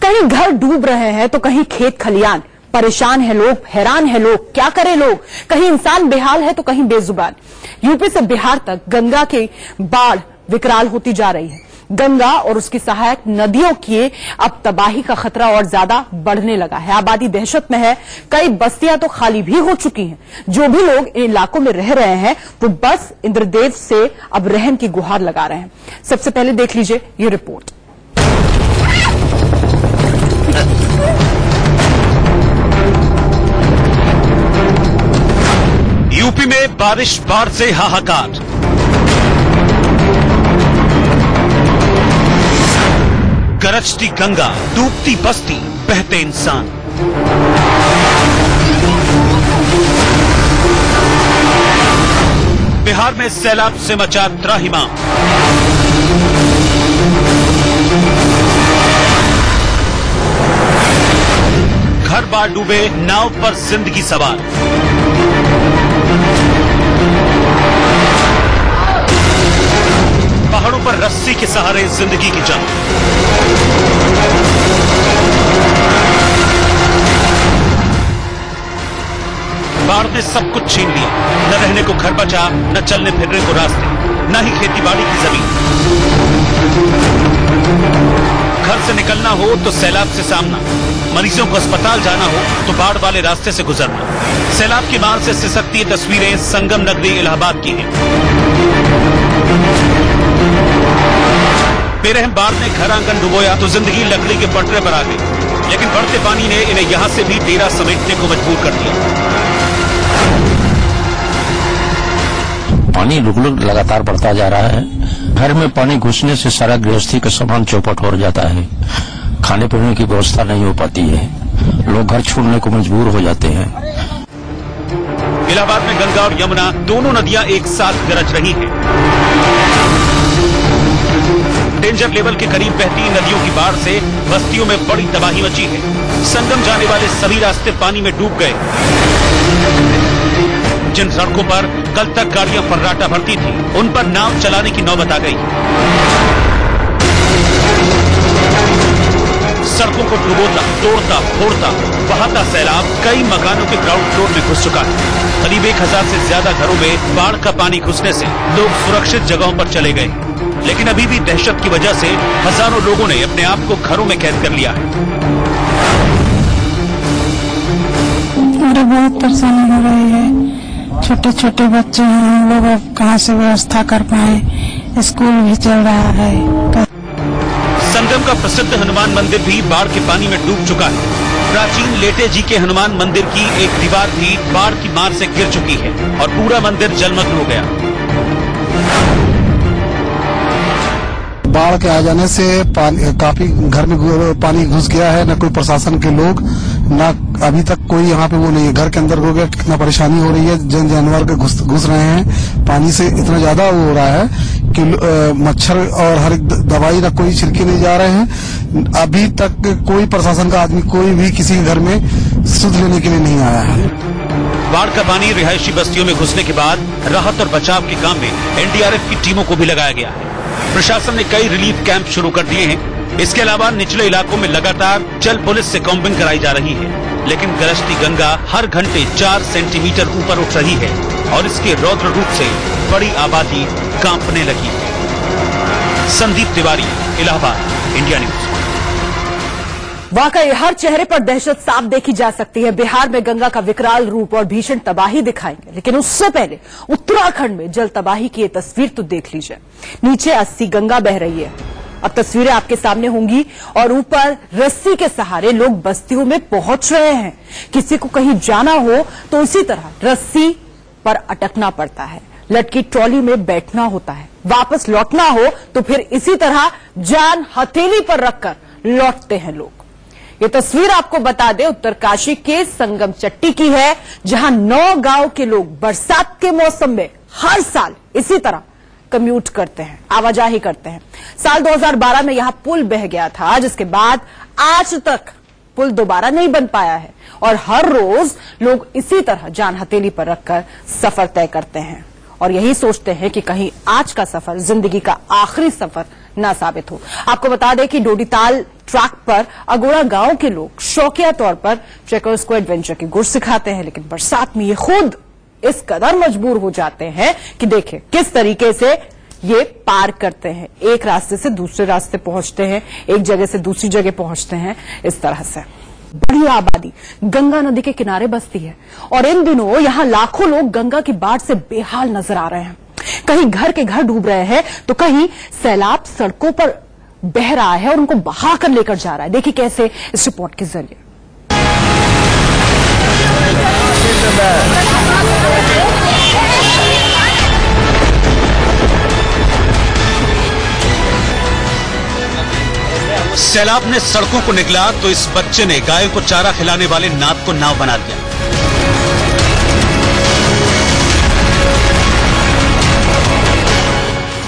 कहीं घर डूब रहे हैं तो कहीं खेत खलियान। परेशान है लोग, हैरान है लोग, क्या करे लोग। कहीं इंसान बेहाल है तो कहीं बेजुबान। यूपी से बिहार तक गंगा की बाढ़ विकराल होती जा रही है। गंगा और उसकी सहायक नदियों की अब तबाही का खतरा और ज्यादा बढ़ने लगा है। आबादी दहशत में है, कई बस्तियां तो खाली भी हो चुकी हैं। जो भी लोग इन इलाकों में रह रहे हैं वो बस इंद्रदेव से अब रहम की गुहार लगा रहे हैं। सबसे पहले देख लीजिए ये रिपोर्ट। यूपी में बारिश बाढ़ से हाहाकार। गरजती गंगा, डूबती बस्ती, बहते इंसान। बिहार में सैलाब से मचा त्राहिमाम। घर बार डूबे, नाव पर जिंदगी सवार। पहाड़ों पर रस्सी के सहारे जिंदगी की जंग। बाढ़ ने सब कुछ छीन लिया। न रहने को घर बचा, न चलने फिरने को रास्ते, न ही खेतीबाड़ी की जमीन। घर से निकलना हो तो सैलाब से सामना, मरीजों को अस्पताल जाना हो तो बाढ़ वाले रास्ते से गुजरना। सैलाब की मार से सिसकती तस्वीरें संगम नगरी इलाहाबाद की हैं। बेरहम बाढ़ ने घर आंगन डुबोया तो जिंदगी लकड़ी के पटरे पर आ गई, लेकिन बढ़ते पानी ने इन्हें यहां से भी डेरा समेटने को मजबूर कर दिया। पानी रुक लगातार बढ़ता जा रहा है। घर में पानी घुसने से सारा गृहस्थी का सामान चौपट हो जाता है। खाने पीने की व्यवस्था नहीं हो पाती है। लोग घर छोड़ने को मजबूर हो जाते हैं। इलाहाबाद में गंगा और यमुना दोनों नदियां एक साथ गरज रही हैं। डेंजर लेवल के करीब बहती नदियों की बाढ़ से बस्तियों में बड़ी तबाही मची है। संगम जाने वाले सभी रास्ते पानी में डूब गए। जिन सड़कों पर कल तक गाड़ियां फर्राटा भरती थी, उन पर नाव चलाने की नौबत आ गई। सड़कों को डुबोता, तोड़ता, फोड़ता, बहाता सैलाब कई मकानों के ग्राउंड फ्लोर में घुस चुका है। करीब 1000 से ज्यादा घरों में बाढ़ का पानी घुसने से लोग सुरक्षित जगहों पर चले गए, लेकिन अभी भी दहशत की वजह से हजारों लोगों ने अपने आप को घरों में कैद कर लिया है। अरे बहुत परेशानी हो रही है। छोटे छोटे बच्चे हैं, हम लोग अब कहाँ से व्यवस्था कर पाए। स्कूल भी चल रहा है। संगम का प्रसिद्ध हनुमान मंदिर भी बाढ़ के पानी में डूब चुका है। प्राचीन लेटे जी के हनुमान मंदिर की एक दीवार भी बाढ़ की मार से गिर चुकी है और पूरा मंदिर जलमग्न हो गया। बाढ़ के आ जाने से काफी घर में पानी घुस गया है। न कोई प्रशासन के लोग, न अभी तक कोई यहाँ पे वो नहीं है। घर के अंदर हो गया, कितना परेशानी हो रही है। जानवर के घुस रहे हैं। पानी से इतना ज्यादा वो हो रहा है कि मच्छर और हर एक दवाई न कोई छिड़के नहीं जा रहे हैं। अभी तक कोई प्रशासन का आदमी कोई भी किसी के घर में सुध लेने के लिए नहीं आया है। बाढ़ का पानी रिहायशी बस्तियों में घुसने के बाद राहत और बचाव के काम में एनडीआरएफ की टीमों को भी लगाया गया है। प्रशासन ने कई रिलीफ कैंप शुरू कर दिए हैं। इसके अलावा निचले इलाकों में लगातार जल पुलिस से कॉम्बिंग कराई जा रही है, लेकिन गरजती गंगा हर घंटे 4 सेंटीमीटर ऊपर उठ रही है और इसके रौद्र रूप से बड़ी आबादी कांपने लगी है। Sandeep Tiwari, Allahabad, India news. वाकई हर चेहरे पर दहशत साफ देखी जा सकती है। बिहार में गंगा का विकराल रूप और भीषण तबाही दिखाएंगे, लेकिन उससे पहले उत्तराखंड में जल तबाही की ये तस्वीर तो देख लीजिए। नीचे 80 गंगा बह रही है। अब तस्वीरें आपके सामने होंगी और ऊपर रस्सी के सहारे लोग बस्तियों में पहुंच रहे हैं। किसी को कहीं जाना हो तो इसी तरह रस्सी पर अटकना पड़ता है, लटकी ट्रॉली में बैठना होता है। वापस लौटना हो तो फिर इसी तरह जान हथेली पर रखकर लौटते हैं लोग। ये तस्वीर आपको बता दें उत्तरकाशी के संगम चट्टी की है, जहां 9 गांव के लोग बरसात के मौसम में हर साल इसी तरह कम्यूट करते हैं, आवाजाही करते हैं। साल 2012 में यहां पुल बह गया था, जिसके बाद आज तक पुल दोबारा नहीं बन पाया है और हर रोज लोग इसी तरह जान हथेली पर रखकर सफर तय करते हैं और यही सोचते हैं कि कहीं आज का सफर जिंदगी का आखिरी सफर ना साबित हो। आपको बता दें कि डोडीताल ट्रैक पर अगोड़ा गांव के लोग शौकिया तौर पर ट्रेकर्स को एडवेंचर की गुर सिखाते हैं, लेकिन बरसात में ये खुद इस कदर मजबूर हो जाते हैं कि देखें किस तरीके से ये पार करते हैं। एक रास्ते से दूसरे रास्ते पहुंचते हैं, एक जगह से दूसरी जगह पहुंचते हैं। इस तरह से बड़ी आबादी गंगा नदी के किनारे बसती है और इन दिनों यहां लाखों लोग गंगा की बाढ़ से बेहाल नजर आ रहे हैं। कहीं घर के घर डूब रहे हैं तो कहीं सैलाब सड़कों पर बह रहा है और उनको बहाकर लेकर जा रहा है। देखिए कैसे इस रिपोर्ट के जरिए। सैलाब ने सड़कों को निगला तो इस बच्चे ने गायों को चारा खिलाने वाले नाव को नाव बना दिया।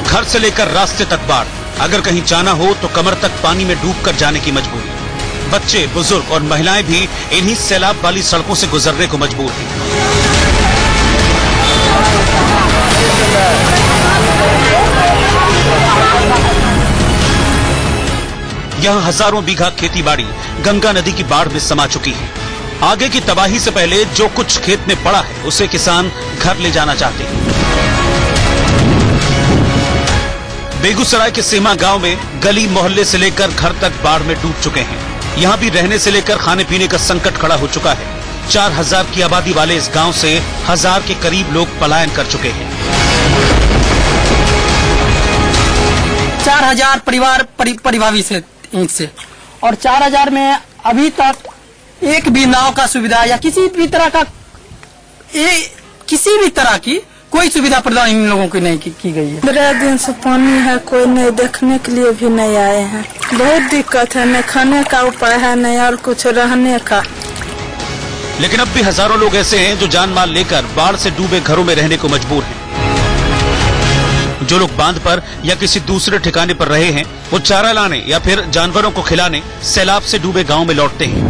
घर से लेकर रास्ते तक बाढ़, अगर कहीं जाना हो तो कमर तक पानी में डूबकर जाने की मजबूरी। बच्चे, बुजुर्ग और महिलाएं भी इन्हीं सैलाब वाली सड़कों से गुजरने को मजबूर हैं। यहाँ हजारों बीघा खेती बाड़ी गंगा नदी की बाढ़ में समा चुकी है। आगे की तबाही से पहले जो कुछ खेत में पड़ा है उसे किसान घर ले जाना चाहते हैं। बेगूसराय के सेमा गांव में गली मोहल्ले से लेकर घर तक बाढ़ में डूब चुके हैं। यहाँ भी रहने से लेकर खाने पीने का संकट खड़ा हो चुका है। 4000 की आबादी वाले इस गांव से 1000 के करीब लोग पलायन कर चुके हैं। 4000 परिवार प्रभावित से और 4000 में अभी तक एक भी नाव का सुविधा या किसी भी तरह की कोई सुविधा प्रदान इन लोगों को नहीं की गई है। 15 दिन से पानी है, कोई नहीं देखने के लिए भी नहीं आए हैं। बहुत दिक्कत है, न खाने का उपाय है न और कुछ रहने का। लेकिन अब भी हजारों लोग ऐसे हैं जो जान माल लेकर बाढ़ से डूबे घरों में रहने को मजबूर हैं। जो लोग बांध पर या किसी दूसरे ठिकाने पर रहे हैं वो चारा लाने या फिर जानवरों को खिलाने सैलाब से डूबे गांव में लौटते हैं।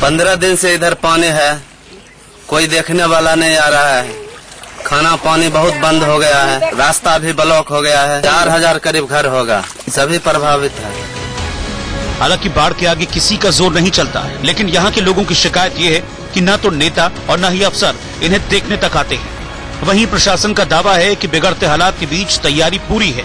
पंद्रह दिन से इधर पानी है, कोई देखने वाला नहीं आ रहा है। खाना पानी बहुत बंद हो गया है, रास्ता भी ब्लॉक हो गया है। 4000 करीब घर होगा, सभी प्रभावित है। हालांकि बाढ़ के आगे किसी का जोर नहीं चलता है, लेकिन यहाँ के लोगों की शिकायत ये है कि न तो नेता और न ही अफसर इन्हें देखने तक आते हैं। वहीं प्रशासन का दावा है कि बिगड़ते हालात के बीच तैयारी पूरी है।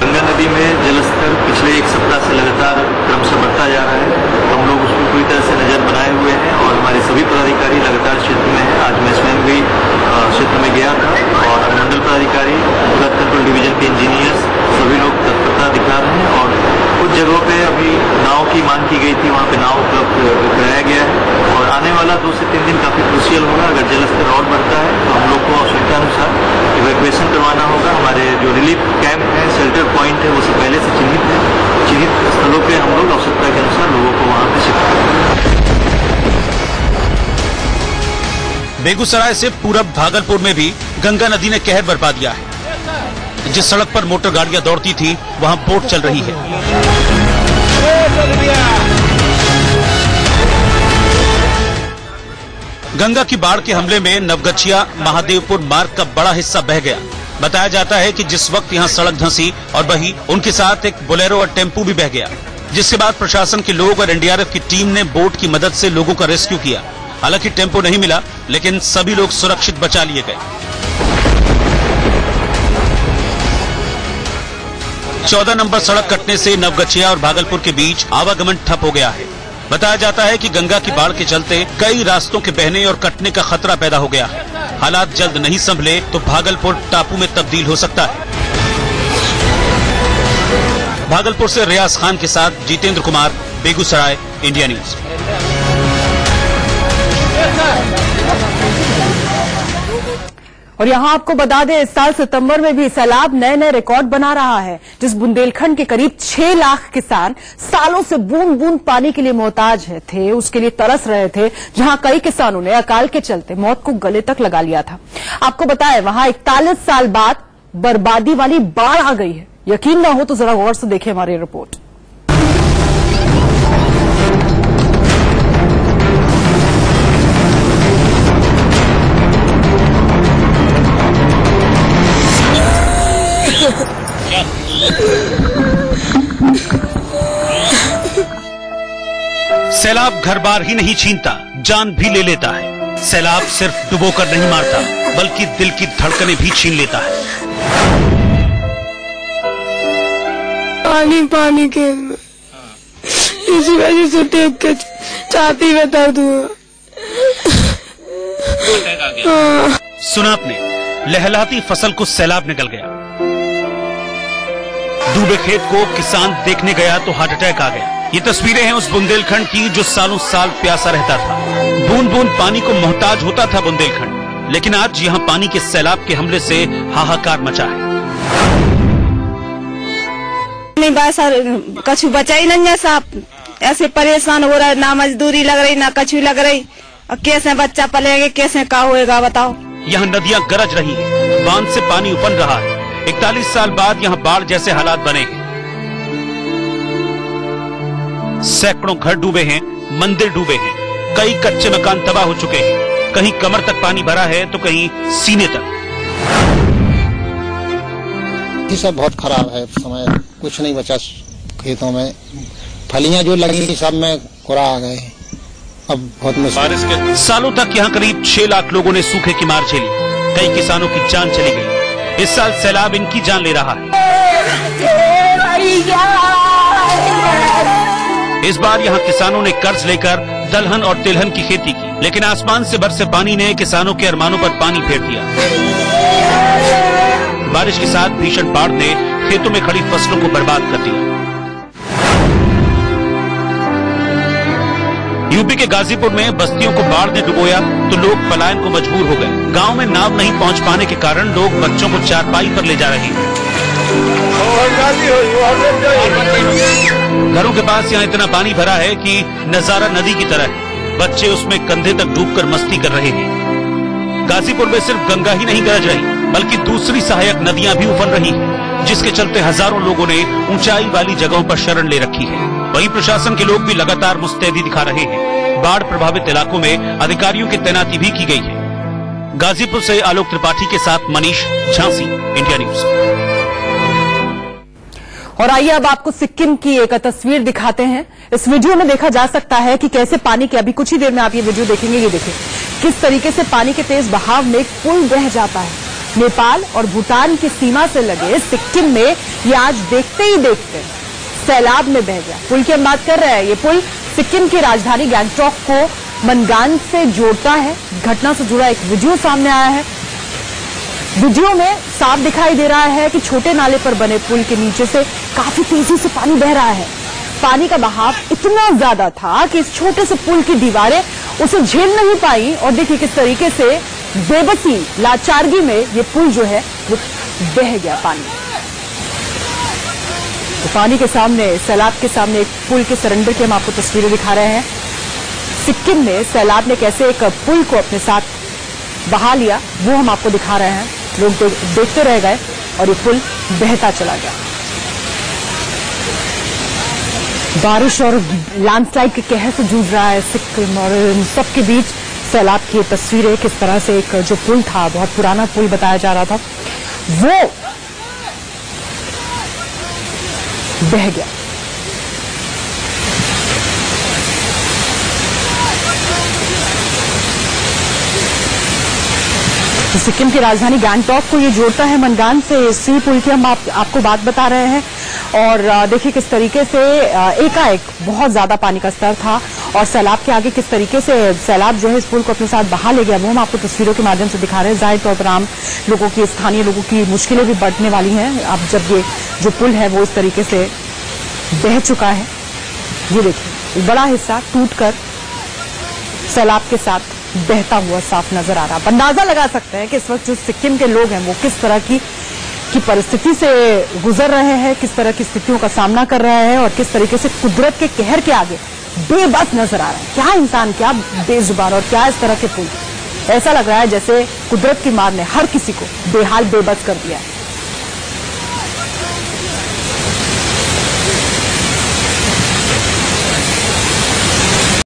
गंगा नदी में जलस्तर पिछले एक सप्ताह से लगातार क्रमशः बढ़ता जा रहा है। हम लोग उसमें पूरी तरह से नजर बनाए हुए हैं और हमारे सभी पदाधिकारी लगातार क्षेत्र में हैं। आज मैं स्वयं भी क्षेत्र में गया था और अनुमंडल पदाधिकारी, फ्लड कंट्रोल डिवीजन के इंजीनियर्स सभी लोग तत्परता दिखा रहे हैं और कुछ जगहों पे अभी नाव की मांग की गई थी, वहाँ पे नाव उपलब्ध कराया गया है और आने वाला 2 से 3 दिन काफी क्रूशियल होगा। अगर जलस्तर और बढ़ता है तो हम लोग को आवश्यकता अनुसार इवैक्यूएशन करवाना होगा। हमारे जो रिलीफ कैंप है, शेल्टर पॉइंट है, वो सब पहले से चिन्हित है। चिन्हित स्थलों पे हम लोग आवश्यकता के अनुसार लोगों को वहाँ पे शिफ्ट करेंगे। बेगूसराय से पूरब भागलपुर में भी गंगा नदी ने कहर बरपा दिया है। जिस सड़क पर मोटर गाड़ियां दौड़ती थी वहां बोट चल रही है। गंगा की बाढ़ के हमले में नवगछिया महादेवपुर मार्ग का बड़ा हिस्सा बह गया। बताया जाता है कि जिस वक्त यहां सड़क धंसी और बही, उनके साथ एक बोलेरो और टेम्पू भी बह गया, जिसके बाद प्रशासन के लोग और एनडीआरएफ की टीम ने बोट की मदद से लोगों का रेस्क्यू किया। हालांकि टेम्पो नहीं मिला, लेकिन सभी लोग सुरक्षित बचा लिए गए। 14 नंबर सड़क कटने से नवगछिया और भागलपुर के बीच आवागमन ठप हो गया है। बताया जाता है कि गंगा की बाढ़ के चलते कई रास्तों के बहने और कटने का खतरा पैदा हो गया है। हालात जल्द नहीं संभले तो भागलपुर टापू में तब्दील हो सकता है। भागलपुर से रियाज खान के साथ जितेंद्र कुमार, बेगूसराय, इंडिया न्यूज। और यहाँ आपको बता दें, इस साल सितंबर में भी सैलाब नए नए रिकॉर्ड बना रहा है। जिस बुंदेलखंड के करीब 6 लाख किसान सालों से बूंद बूंद पानी के लिए मोहताज थे, उसके लिए तरस रहे थे, जहां कई किसानों ने अकाल के चलते मौत को गले तक लगा लिया था। आपको बताएं, वहां 41 साल बाद बर्बादी वाली बाढ़ आ गई है। यकीन न हो तो जरा गौर से देखें हमारी रिपोर्ट। सैलाब घर बार ही नहीं छीनता, जान भी ले लेता है। सैलाब सिर्फ डुबोकर नहीं मारता, बल्कि दिल की धड़कनें भी छीन लेता है। पानी पानी के इसी वजह से देख के छाती में दर्द हुआ। सुना आपने, लहलहाती फसल को सैलाब निकल गया। डूबे खेत को किसान देखने गया तो हार्ट अटैक आ गया। ये तस्वीरें हैं उस बुंदेलखंड की जो सालों साल प्यासा रहता था। बूंद बूंद पानी को मोहताज होता था बुंदेलखंड, लेकिन आज यहाँ पानी के सैलाब के हमले से हाहाकार मचा है। नहीं बस सर, कछु बचा ही नहीं है साहब। ऐसे परेशान हो रहा है, ना मजदूरी लग रही ना कछु लग रही। और कैसे बच्चा पलेगा, कैसे क्या होएगा बताओ। यहाँ नदियाँ गरज रही हैं, बांध से पानी उफन रहा है। 41 साल बाद यहाँ बाढ़ जैसे हालात बने हैं। सैकड़ों घर डूबे हैं, मंदिर डूबे हैं, कई कच्चे मकान तबाह हो चुके हैं। कहीं कमर तक पानी भरा है तो कहीं सीने तक। ये सब बहुत खराब है। समय कुछ नहीं बचा खेतों में, फलियां जो लगी सब में कुरा आ गए। अब बहुत मुश्किल। सालों तक यहाँ करीब 6 लाख लोगों ने सूखे की मार झेली। कई किसानों की जान चली गई। इस साल सैलाब इनकी जान ले रहा है। इस बार यहाँ किसानों ने कर्ज लेकर दलहन और तिलहन की खेती की, लेकिन आसमान से बरसे पानी ने किसानों के अरमानों पर पानी फेर दिया। बारिश के साथ भीषण बाढ़ ने खेतों में खड़ी फसलों को बर्बाद कर दिया। यूपी के गाजीपुर में बस्तियों को बाढ़ ने डुबोया तो लोग पलायन को मजबूर हो गए। गांव में नाव नहीं पहुंच पाने के कारण लोग बच्चों को चारपाई पर ले जा रहे हैं। घरों के पास यहाँ इतना पानी भरा है कि नजारा नदी की तरह है। बच्चे उसमें कंधे तक डूबकर मस्ती कर रहे हैं। गाजीपुर में सिर्फ गंगा ही नहीं गरज रही, बल्कि दूसरी सहायक नदियां भी उफन रही हैं, जिसके चलते हजारों लोगों ने ऊंचाई वाली जगहों पर शरण ले रखी है। वहीं प्रशासन के लोग भी लगातार मुस्तैदी दिखा रहे हैं। बाढ़ प्रभावित इलाकों में अधिकारियों की तैनाती भी की गई है। गाजीपुर से आलोक त्रिपाठी के साथ मनीष, झांसी, इंडिया न्यूज। और आइए अब आपको सिक्किम की एक तस्वीर दिखाते हैं। इस वीडियो में देखा जा सकता है कि कैसे पानी के, अभी कुछ ही देर में आप ये वीडियो देखेंगे, ये देखें किस तरीके से पानी के तेज बहाव में एक पुल बह जाता है। नेपाल और भूटान की सीमा से लगे सिक्किम में ये आज देखते ही देखते सैलाब में बह गया। पुल की हम बात कर रहे हैं। ये पुल सिक्किम की राजधानी गैंगटॉक को मनगान से जोड़ता है। घटना से जुड़ा एक वीडियो सामने आया है। वीडियो में साफ दिखाई दे रहा है कि छोटे नाले पर बने पुल के नीचे से काफी तेजी से पानी बह रहा है। पानी का बहाव इतना ज्यादा था कि इस छोटे से पुल की दीवारें उसे झेल नहीं पाई। और देखिए किस तरीके से बेबसी, लाचारगी में ये पुल जो है वो बह गया पानी। तो पानी के सामने, सैलाब के सामने एक पुल के सरेंडर की हम आपको तस्वीरें दिखा रहे हैं। सिक्किम में सैलाब ने कैसे एक पुल को अपने साथ बहा लिया वो हम आपको दिखा रहे हैं। लोग देखते रह गए और ये पुल बहता चला गया। बारिश और लैंडस्लाइड के कहर से जूझ रहा है सिक्किम, और इन सबके बीच सैलाब की तस्वीरें, किस तरह से एक जो पुल था, बहुत पुराना पुल बताया जा रहा था, वो बह गया। तो सिक्किम की राजधानी गैंगटॉक को ये जोड़ता है मनगान से। इसी पुल की हम आपको बात बता रहे हैं। और देखिए किस तरीके से एकाएक बहुत ज्यादा पानी का स्तर था और सैलाब के आगे किस तरीके से सैलाब जो है इस पुल को अपने साथ बहा ले गया, वो हम आपको तस्वीरों के माध्यम से दिखा रहे हैं। जाहिर तौर पर आम लोगों की, स्थानीय लोगों की मुश्किलें भी बढ़ने वाली हैं अब जब ये जो पुल है वो इस तरीके से बह चुका है। ये देखिए बड़ा हिस्सा टूटकर सैलाब के साथ बहता हुआ साफ नजर आ रहा है। अंदाजा लगा सकते हैं कि इस वक्त जो सिक्किम के लोग हैं वो किस तरह की परिस्थिति से गुजर रहे हैं, किस तरह की स्थितियों का सामना कर रहे हैं और किस तरीके से कुदरत के कहर के आगे बेबस नजर आ रहा है। क्या इंसान, क्या बेजुबान और क्या इस तरह के पुल। ऐसा लग रहा है जैसे कुदरत की मार ने हर किसी को बेहाल बेबस कर दिया है।